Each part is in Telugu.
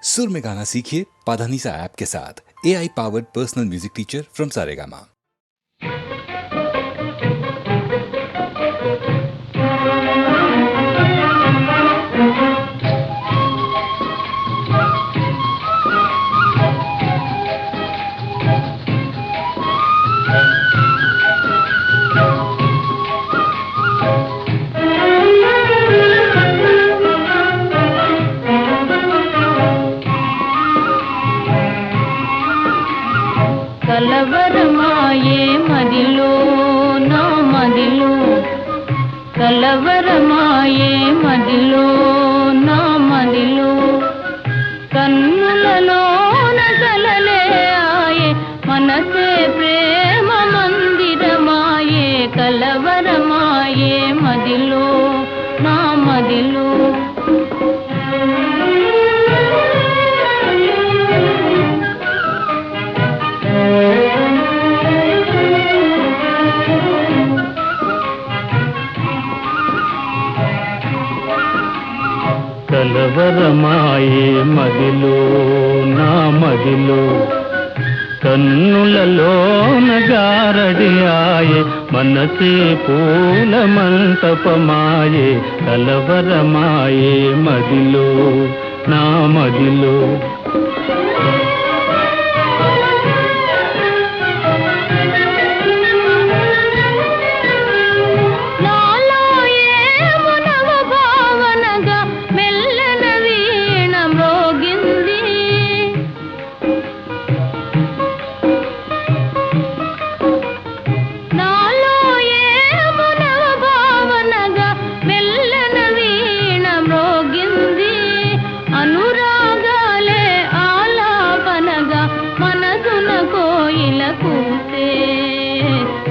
सुर में गाना सीखिए पाधानीसा ऐप के साथ। AI powered personal music teacher from Saregama. కలవరమాయే మదిలో నా మదిలో, కలవరమాయే మదిలో నా మదిలో, కన్నులలోన కలలే ఆయే మనసే ప్రేమ మందిరమాయే, కలవరమాయే మదిలో నా మదిలో. కలవరమాయే మదిలో నా మదిలో, కన్నులలోన గారడియాయే మనసే పూల మంటపమాయే, కలవరమాయే మదిలో నా మదిలో.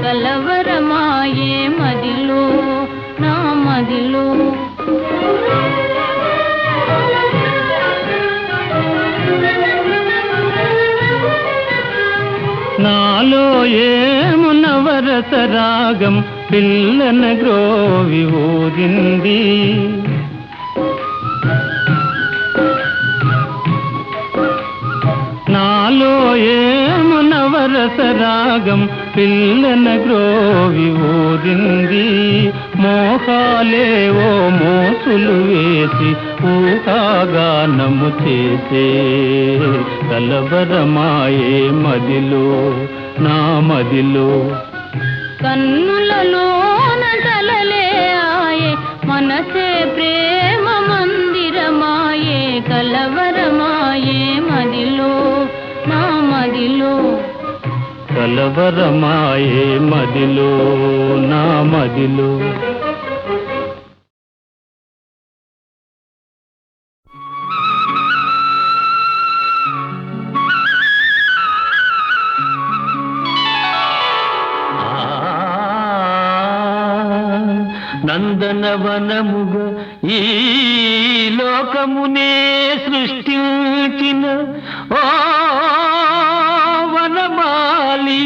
కలవరమాయే మదిలో నా మదిలో. నాలో ఏమునవరస రాగం పిల్లన గ్రోవి ఊరింది, నాలో ఏమునవరస రాగం పిల్లన గ్రోవి ఊరింది, మోహాలేవో మోసులు వేసి ఊహాగానము చేసే, కలవరమాయే మదిలో నా మదిలో. కన్నులలోన కలలే ఆయే మనసే ప్రేమ మందిరమాయే, కలవరమాయే మదిలో నా మదిలో. కలవరమాయే మదిలో నా మదిలో. నందనవనముగా ఈ లోకమునే సృష్టించిన ఓ వనమాలి,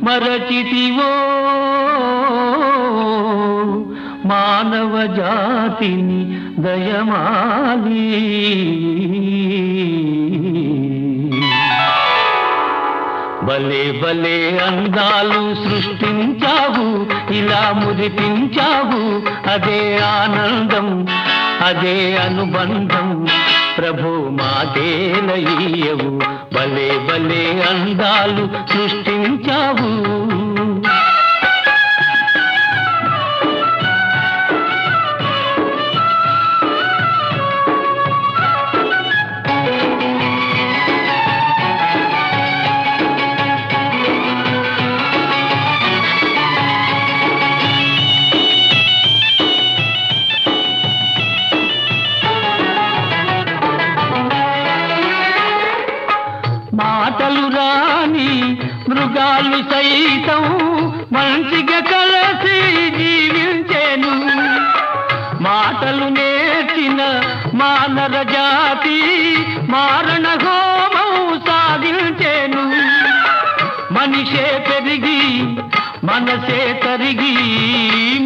మరచితివో మానవ జాతిని దయమాలి. భలే భలే అందాలు సృష్టించావు, ఇలా మురిపించావు, అదే ఆనందం అదే అనుబంధం, ప్రభు మాటేలయ్యవు. భలే భలే అందాలు సృష్టించావు. మాటలు రాని మృగాలు సైతం మంచిగా కలిసి జీవించేను, మాటలు నేర్చిన మానవ జాతి మారణ హోమం సాగించేను. మనిషే పెరిగి మనసే తరిగి,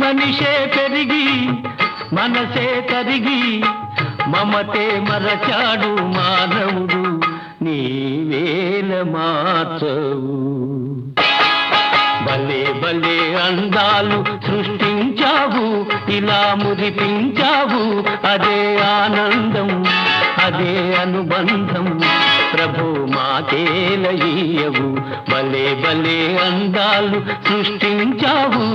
మనిషే పెరిగి మనసే తరిగి మమతే మరచాడు మానవుడు నీవేల మార్చవు. భలే భలే అందాలు సృష్టించావు, ఇలా మురిపించావు, అదే ఆనందం, అదే అనుబంధం. ప్రభు మాకేలయ్యవు, భలే భలే అందాలు సృష్టించావు.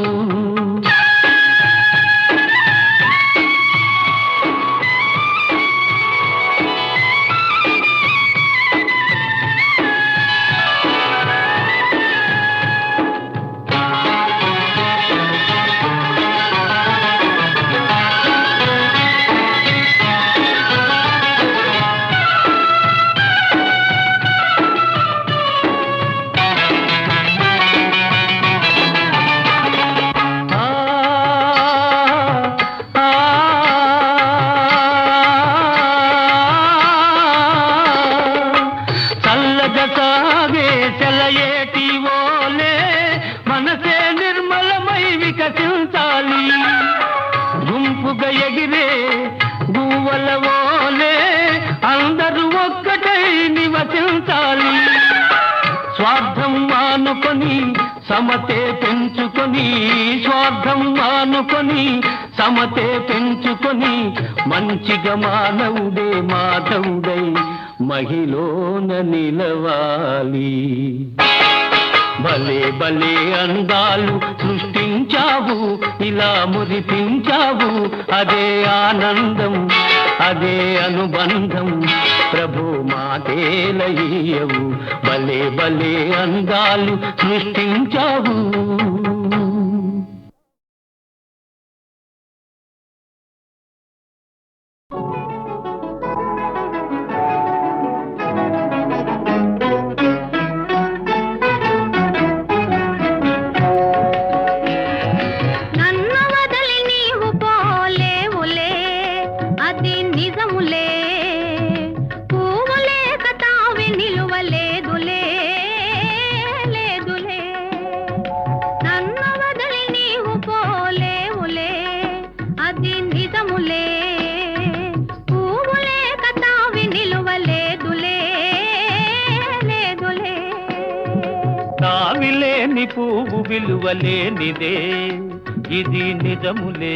గుంపుగా ఎగిరే గువ్వల వోలే అందరూ ఒక్కటై నివసించాలి. స్వార్థం మానుకొని సమతే పెంచుకొని, స్వార్థం మానుకొని సమతే పెంచుకొని, మంచిగా మానవుడే మాధవుడై మహిళన నిలవాలి. భలే భలే అందాలు సృష్టించావు, ఇలా మురిపించావు, అదే ఆనందం, అదే అనుబంధం. ప్రభు మాకేలయ్యవు, భలే భలే అందాలు సృష్టించావు. తావిలేని పువ్వు విలువలేనిదే, ఇది నిజములే.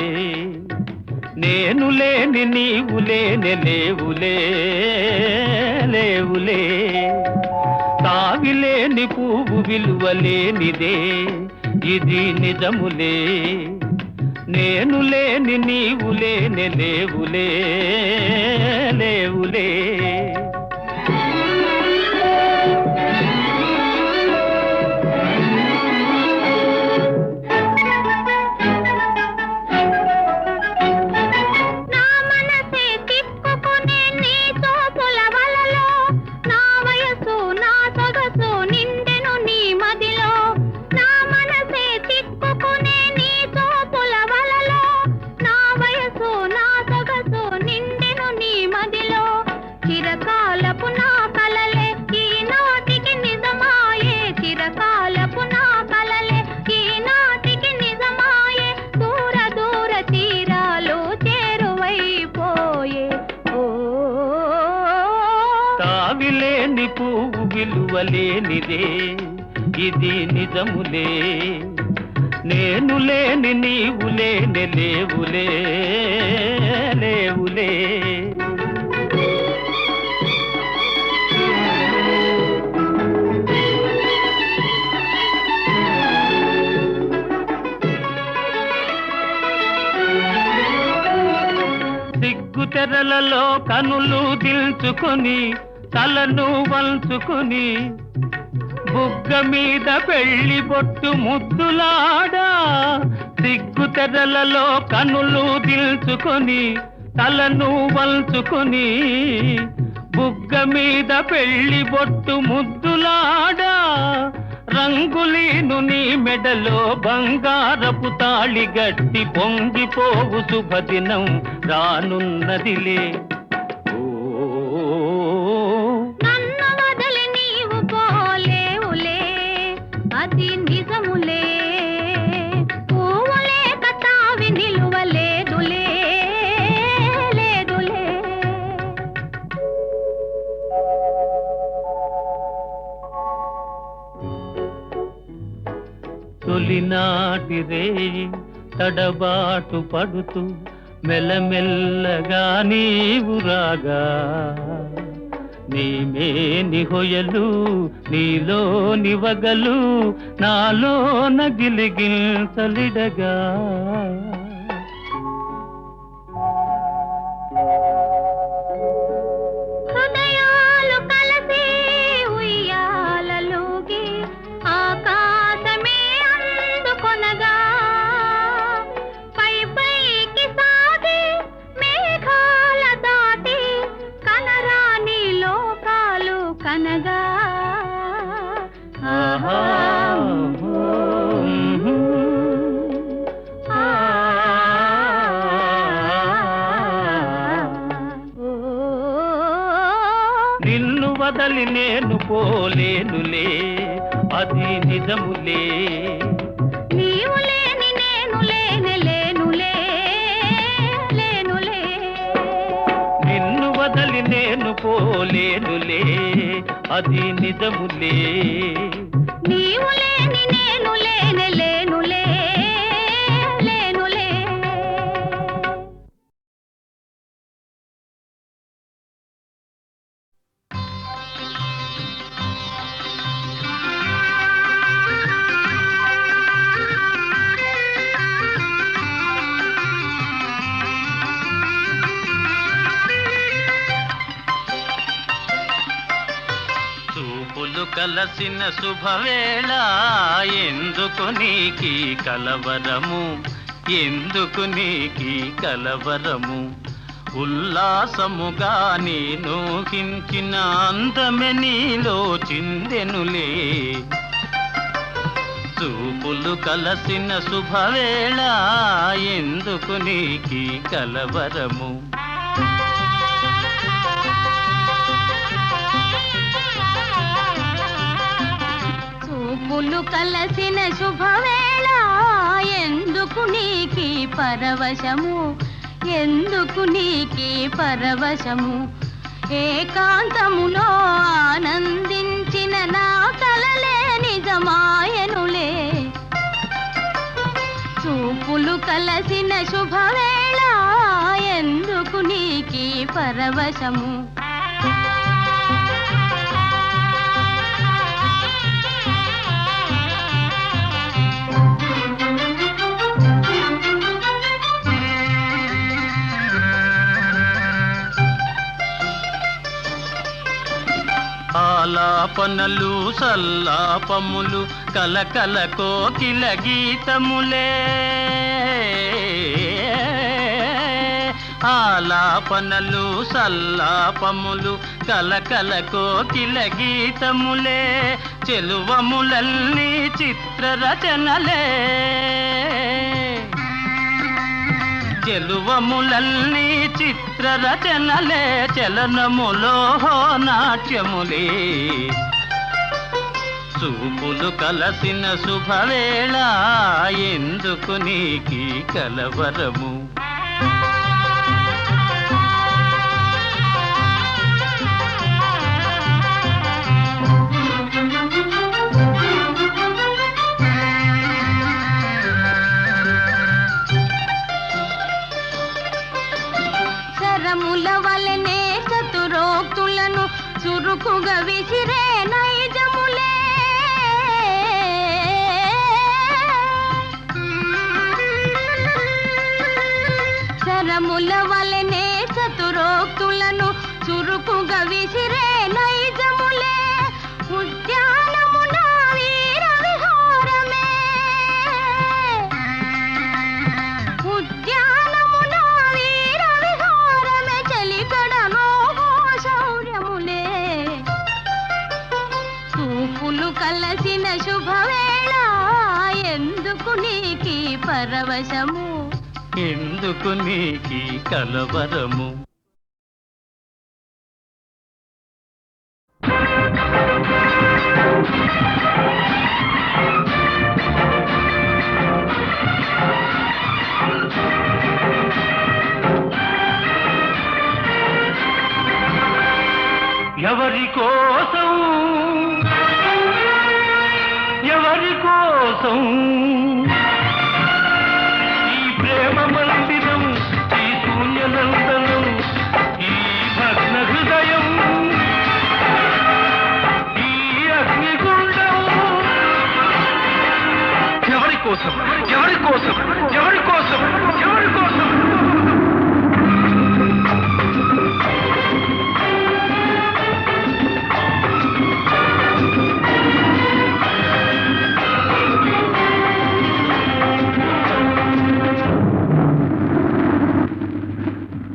నేను లేని నీవు లేని లేవులే, లేవులే. తావిలేని పువ్వు విలువలేనిదే, ఇది నిజములే. నేను లేని నీవు లేని లేవులే, లేవులే. తావిలేని పువ్వు విలువలేనిదే, ఇది నిజములే. నేను లేని నీవు లేని లేవులే, లేవులే. సిగ్గు తెరలలో కనులు దిల్చుకొని, తలను వంచుకొని, బుగ్గ మీద పెళ్లి బొట్టు ముద్దులాడా. సిగ్గు తెరలలో కనులు దిల్చుకొని, తలను వంచుకొని, బుగ్గ మీద పెళ్లి బొట్టు ముద్దులాడా. రంగులీను నీ మెడలో బంగారపు తాళి గట్టి పొంగిపోవు శుభదినం రానున్నదిలే. తొలినాటి రేయి తడబాటు పడుతూ మెల్లమెల్లగా నీవు రాగా నీమేని హొయలు నీలో నివగలు నాలో నగిలిగిల్చలిడగా హృదయాలు కలిసి ఉయ్యాలలోకి ఆకాశమే అందుకొనగా పై పైకి సాగి మేఘాల దాటి కనరాని లోకాలు కనగా ఆహా నిన్ను వదలి నేను పోలేనులే అది నిజములే నీవు లేని నేను లేనులే నిన్ను వదలి నేను పోలేనులే అది నిజములే నీవు లేని నేను లేనులే చూపులు కలసిన శుభవేళ ఎందుకు నీకి కలవరము ఎందుకు నీకి కలవరము ఉల్లాసముగా నేను హించిన అందమె నీలో చిందెనులే చూపులు కలసిన శుభవేళ ఎందుకు నీకి కలవరము చూపులు కలసిన శుభవేళ ఎందుకు నీకి పరవశము ఎందుకు నీకి పరవశము ఏకాంతములో ఆనందించిన నా కలలే నిజమాయనులే చూపులు కలసిన శుభవేళ ఎందుకు నీకి పరవశము ఆలాపనలు సల్లాపములు కలకల కోకిల గీతములే ఆలాపనలు సల్లాపములు కలకల కోకిల గీతములే చెలువములన్నీ చిత్రరచనలే చెలువములన్నీ చిత్రరచనలే చలనములో నాట్యములే చూపులు కలసిన శుభవేళ ఎందుకు నీకి కలవరము శరముల వలనే చతురోక్తులను చురుకుగా విసిరే నైజములే శరముల వలనే చతురోక్తులను చురుకుగా విసిరే నైజములే ఉద్యానమున వీర విహారమే ఉద్యానమున వీర విహారమే చలికడనో శౌర్యములే చూపులు కలసిన శుభవేళ ఎందుకు నీకి పరవశము ఎందుకు నీకి కలవరము ఎవరి కోసం ఎవరి ఎవరి కోసం ఈ ప్రేమ మందిరం, ఈ శూన్యనందనం, ఈ భగ్న హృదయం, ఈ అగ్నిగుండం ఎవరి కోసం, ఎవరి కోసం, ఎవరి కోసం, ఎవరి కోసం?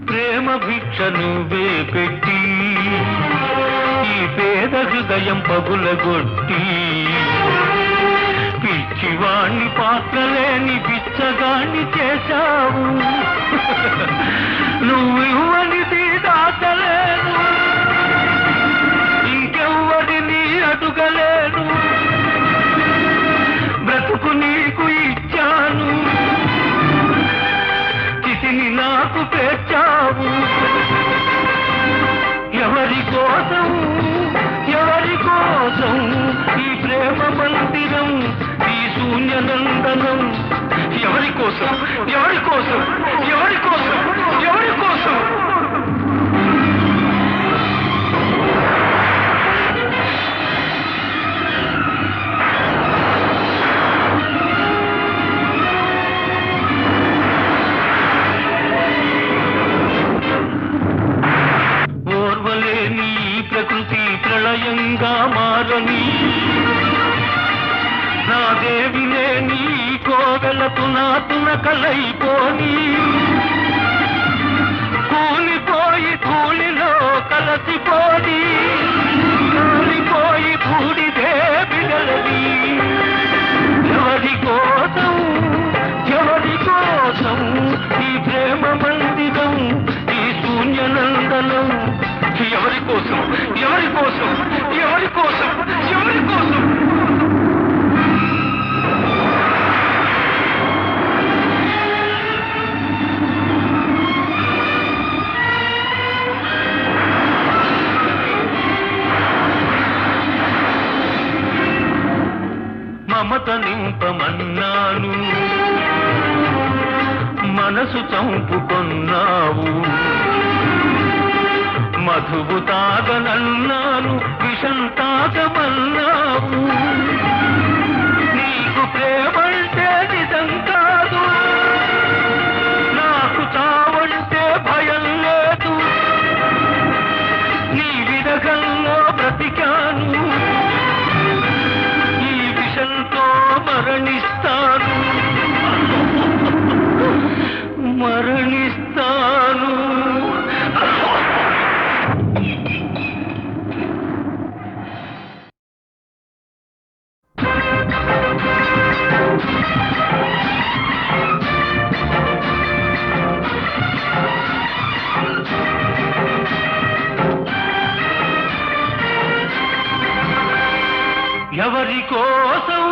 ప్రేమ భిక్ష నువ్వే పెట్టి ఈ పేద హృదయం పగులగొట్టి పిచ్చివాణ్ణి పాత్రలేని పిచ్చగాణ్ణి చేశావు. నువ్వు ఇవ్వనిది దాచలేను, ఇంకెవ్వరిని అడుగలేను. బ్రతుకు నీకు ఇచ్చాను, చితిని నాకు పేర్చావు. ఎవరి కోసం, ఎవరి కోసం ఈ ప్రేమ మందిరం, ఈ శూన్యనందనం? ఎవరి కోసం, ఎవరి కోసం, ఎవరి కోసం, ఎవరి కోసం? ఓర్వలేని ప్రకృతి ప్రళయంగా మారని, నా దేవినే నీ కోవెలకు నాతున కలైపోని, కూలిపోయి ధూళిలో కలసిపోని, కూలిపోయి బూడిదే బిడలది. ఎవరి కోసం, ఎవరి కోసం ఈ ప్రేమ మందిరం, ఈ శూన్యనందనం? ఎవరి కోసం, ఎవరి కోసం, ఎవరి కోసం, ఎవరి కోసం? మమత నింపమన్నాను, మనసు చంపుకొన్నావు. మధువు తాగనన్నాను, విషం తాగమన్నావు. నీకు ప్రేమంటే నిజం కాదు, నాకు చావంటే భయం లేదు. నీ విరగంలో బ్రతికాను, ఈ విషంతో మరణిస్తాను, మరణిస్తాను. ఎవరి కోసం,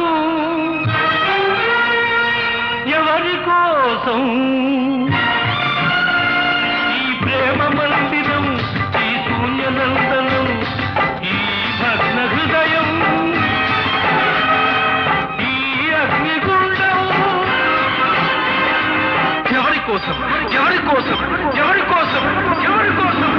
ఎవరి కోసం ఈ ప్రేమ మందిరం, ఈ శూన్యనందనం, ఈ భగ్న హృదయం, ఈ అగ్నిగుండం ఎవరి కోసం, ఎవరి కోసం, ఎవరి కోసం, ఎవరి కోసం?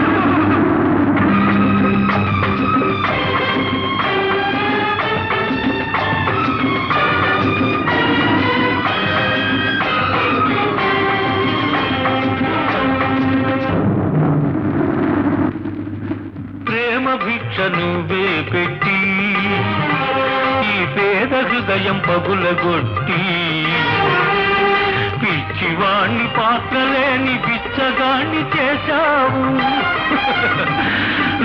భిక్ష నువ్వే పెట్టి ఈ పేద హృదయం పగులగొట్టి పిచ్చివాణ్ణి పాత్రలేని పిచ్చగాణ్ణి చేశావు.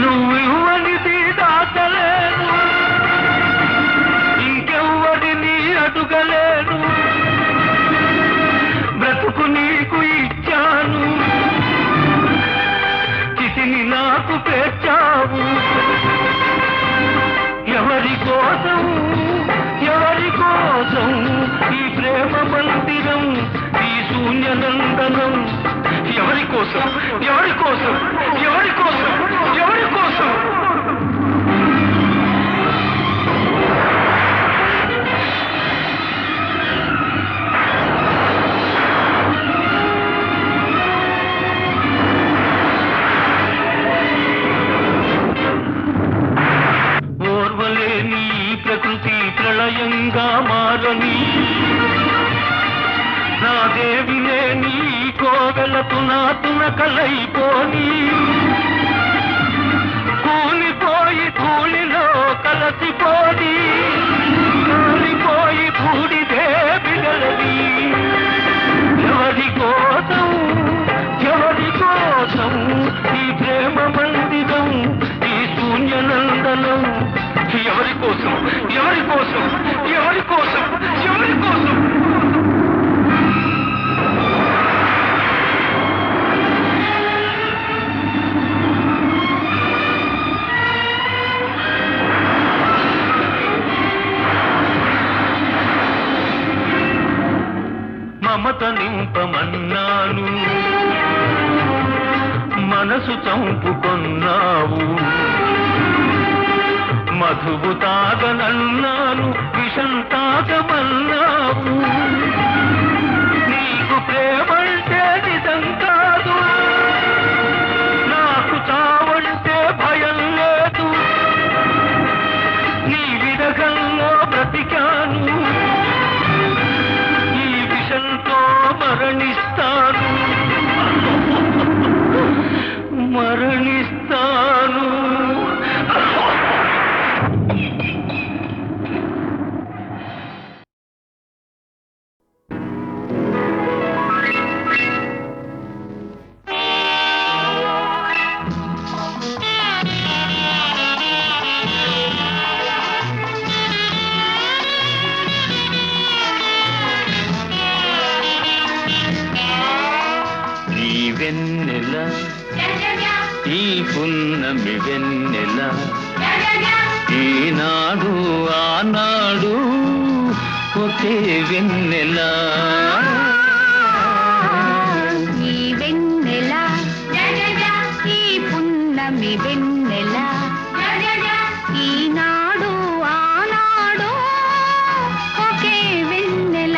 నువ్వు ఇవ్వనిది దాచలేను, ఇంకెవ్వరిని అడుగలేను. బ్రతుకు నీకు ఇచ్చాను, చితిని నాకు పేర్చావు. ఎవరి కోసం, ఎవరి కోసం ఈ ప్రేమ మందిరం, ఈ శూన్యనందనం? ఎవరి కోసం, ఎవరి కోసం, ఎవరి కోసం, ఎవరి కోసం? దేవినే నీ కోవెలతున తునకలైపోని కూలిపోయి ధూళిలో కలసిపోని కూలిపోయి బూడిదే బిడలవి ఎవరి కోసం ఈ ప్రేమ మందిరం ఈ శూన్యనందనం ఎవరి కోసం ఎవరి కోసం ఎవరి కోసం ఎవరి కోసం మమత నింపమన్నాను మనసు చంపుకొన్నావు మధువు తాగనన్నాను విషం తాగమన్నావు నీకు ప్రేమంటే నిజం కాదు నాకు చావంటే భయం లేదు నీ విరగంలో బ్రతికాను ఈ విషంతో మరణిస్తాను మరణిస్తాను వెన్నెల ఈ పున్నమి వెన్నెల ఈనాడు ఆనాడు ఒకే వెన్నెల ఈ వెన్నెల ఈ పున్నమి వెన్నెల ఈనాడు ఆనాడు ఒకే వెన్నెల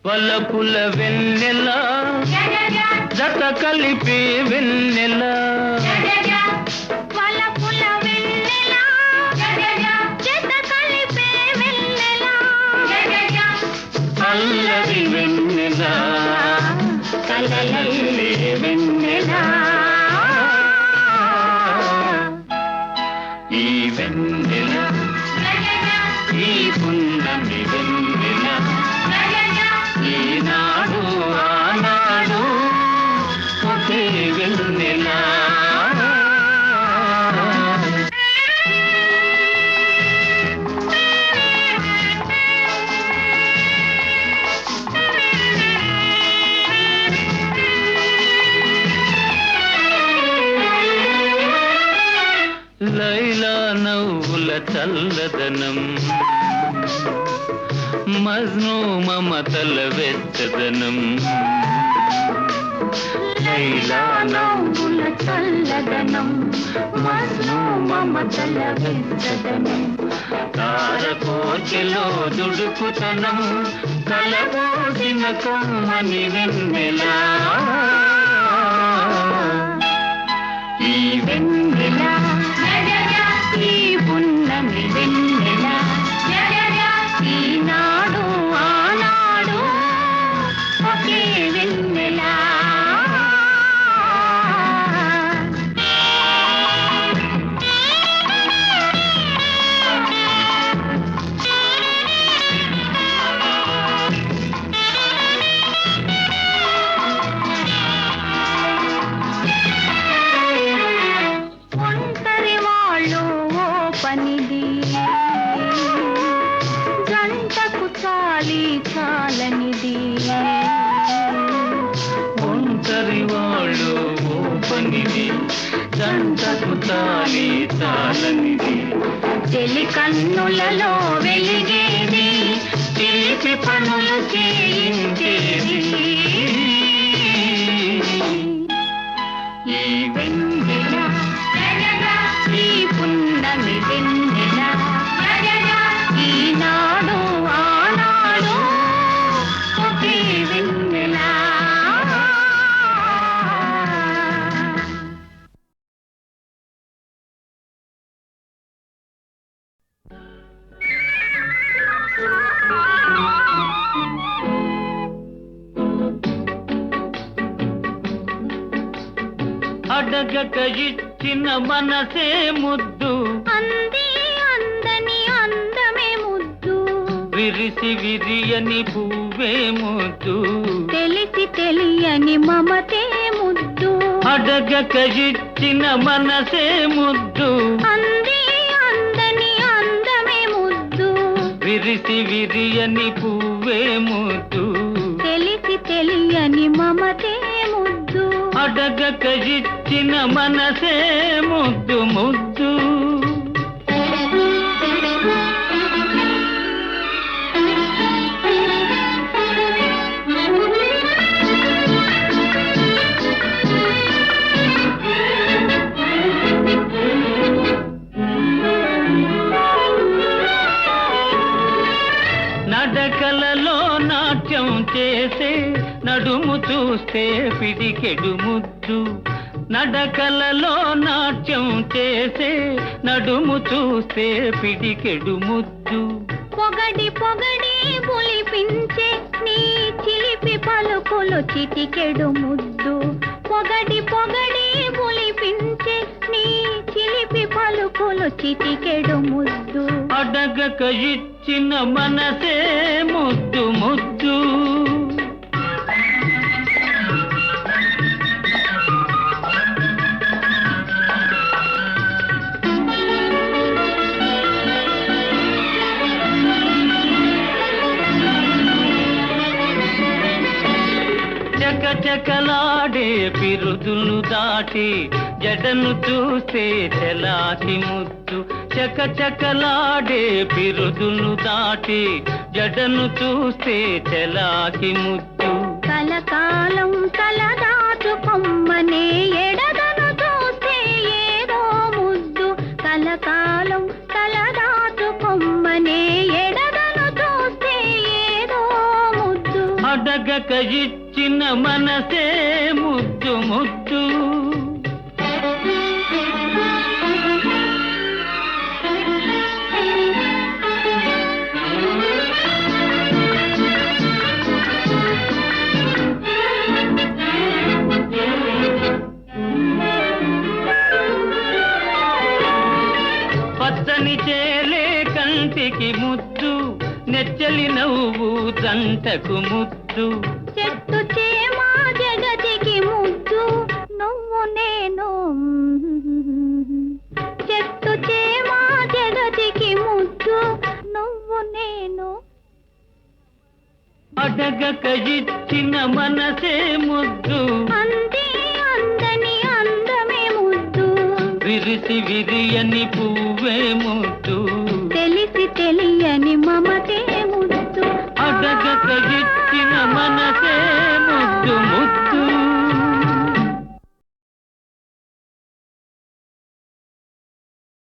వలపుల వెన్నెల జత కలిపే వెన్నెల వలపుల వెన్నెల జత కలిపే వెన్నెల అల్లరి వెన్నెల కలలల్లే వెన్నెల ఈ వెన్నెల ఈ పున్నమి వెన్నెల ఈనాడు ఆనాడు ఒకే వెన్నెల లైలా నవ్వుల చల్లదనం మజ్ను మమతల వెచ్చదనం లైలా నవ్వుల చల్లదనం మజ్ను మమతల వెచ్చదనం తారకోచెలో దుడుకుతనం కలబోసిన కమ్మని వెన్నెల ఈ వెన్నెల ఈ పున్నమి వెన్నెల ఈనాడు ఆనాడు ఒకే వెన్నెల ఒంటరి వాళ్ళు ఓ పనిది గంటకు చాలి చాలనిది ఒంటరి వాళ్ళు ఓ పనిది జంటకు తాలి తాళనిది చెలి కన్నులలో వెలిగేది తీపి పనులు చేయించేది ఈ వెన్నెల ఈ పున్నమి వెన్నెల ఈనాడు అడగక ఇచ్చిన మనసే ముద్దు, అంది అందని అందమే ముద్దు, విరిసి విరియని పువ్వే ముద్దు, తెలిసి తెలియని మమతే ముద్దు. అడగక ఇచ్చిన మనసే ముద్దు, అంది అందని అందమే ముద్దు, విరిసి విరియని పువ్వే ముద్దు, తెలిసి తెలియని మమతే ముద్దు. అడగక ఇచ్చిన మనసే ముద్దు ముద్దు. నడకలలో నాట్యం చేసే నడుము చూస్తే పిడికెడు ముద్దు, నడకలలో నాట్యం చేసే నడుము చూస్తే పిడికెడు ముద్దు. పొగడి పొగడి పులిపించే నీ చిలిపి పలుకులు చిటికెడు ముద్దు, పొగడి పొగడి పులిపించే నీ చిలిపి పలుకులు చిటికెడు ముద్దు. అడగక ఇచ్చిన మనసే ముద్దు ముద్దు. చకచకలాడే పిరుదులు దాటి జడను చూస్తే చెలాకి ముద్దు, చకచకలాడే పిరుదులు దాటి జడను చూస్తే చెలాకి ముద్దు. కలకాలం తలదాచుకొమ్మనే ఎడదను చూస్తే ఏదో ముద్దు, కలకాలం తలదాచుకొమ్మనే ఎడదను చూస్తే ఏదో ముద్దు. అడగక ఇచ్చిన మనసే ముద్దు ముద్దు. పచ్చని చేలే కంటికి ముద్దు, నెచ్చలి నవ్వు జంటకు ముద్దు, చెట్టు చేమా జగతికి ముద్దు, నువ్వు నేను. చెట్టు చేమా జగతికి ముద్దు, నువ్వు నేను. అడగక ఇచ్చిన మనసే ముద్దు, అంది అందని అందమే ముద్దు, విరిసి విరియని పువ్వే ముద్దు, తెలిసి తెలియని మమతే ముద్దు. అడగక